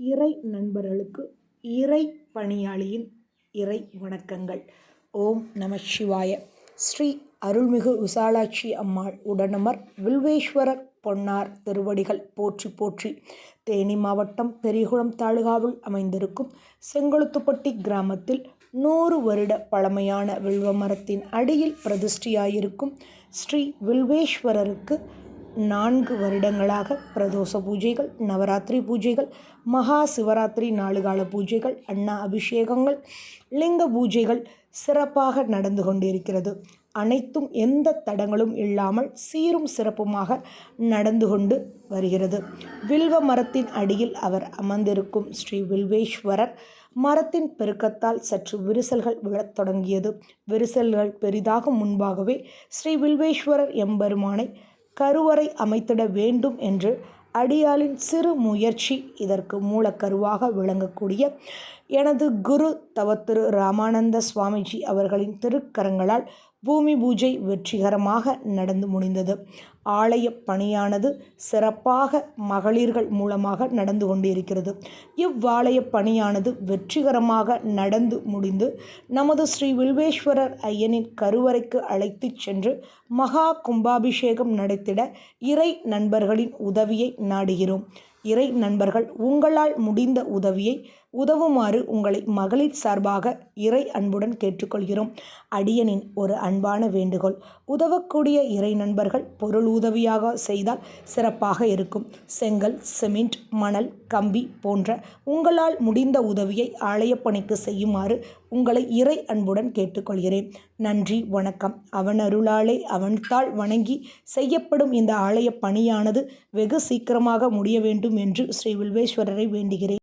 இறை நண்பர்களுக்கு இறை பணியாளியின் இறை வணக்கங்கள். ஓம் நம சிவாய. ஸ்ரீ அருள்மிகு விசாலாட்சி அம்மாள் உடனமர் வில்வேஸ்வரர் பொன்னார் திருவடிகள் போற்றி போற்றி. தேனி மாவட்டம் பெரியகுளம் தாலுகாவில் அமைந்திருக்கும் செங்கழுத்துப்பட்டி கிராமத்தில் 100 வருட பழமையான வில்வ மரத்தின் அடியில் பிரதிஷ்டியாயிருக்கும் ஸ்ரீ வில்வேஸ்வரருக்கு 4 வருடங்களாக பிரதோஷ பூஜைகள், நவராத்திரி பூஜைகள், மகா சிவராத்திரி 4 கால பூஜைகள், அன்ன அபிஷேகங்கள், லிங்க பூஜைகள் சிறப்பாக நடந்து கொண்டிருக்கிறது. அனைத்தும் எந்த தடங்களும் இல்லாமல் சீரும் சிறப்புமாக நடந்து கொண்டு வருகிறது. வில்வ மரத்தின் அடியில் அவர் அமர்ந்திருக்கும் ஸ்ரீ வில்வேஸ்வரர் மரத்தின் பெருக்கத்தால் சற்று விரிசல்கள் விழத் தொடங்கியது. விரிசல்கள் பெரிதாகும் முன்பாகவே ஸ்ரீ வில்வேஸ்வரர் எம்பெருமானை கருவறை அமைத்திட வேண்டும் என்று அடியாளின் சிறு முயற்சி இதற்கு மூலக்கருவாக விளங்கக்கூடிய எனது குரு தவத்திரு ராமானந்த சுவாமிஜி அவர்களின் திருக்கரங்களால் பூமி பூஜை வெற்றிகரமாக நடந்து முடிந்தது. ஆலய பணியானது சிறப்பாக மகளிர்கள் மூலமாக நடந்து கொண்டிருக்கிறது. இவ்வாலய பணியானது வெற்றிகரமாக நடந்து முடிந்து நமது ஸ்ரீ வில்வேஸ்வரர் ஐயனின் கருவறைக்கு அழைத்து சென்று மகா கும்பாபிஷேகம் நடத்திட இறை நண்பர்களின் உதவியை நாடுகிறோம். இறை நண்பர்கள் உங்களால் முடிந்த உதவியை உதவுமாறு உங்களை மகளிர் சார்பாக இறை அன்புடன் கேட்டுக்கொள்கிறோம். அடியனின் ஒரு அன்பான வேண்டுகோள், உதவக்கூடிய இறை நண்பர்கள் பொருள் உதவியாக செய்தால் சிறப்பாக இருக்கும். செங்கல், சிமெண்ட், மணல், கம்பி போன்ற உங்களால் முடிந்த உதவியை ஆலயப்பணிக்கு செய்யுமாறு உங்களை இறை அன்புடன் கேட்டுக்கொள்கிறேன். நன்றி, வணக்கம். அவன் அருளாலே அவன்தாள் வணங்கி செய்யப்படும் இந்த ஆலய பணியானது வெகு சீக்கிரமாக முடிய வேண்டும் என்று ஸ்ரீ வில்வேஸ்வரரை வேண்டுகிறேன்.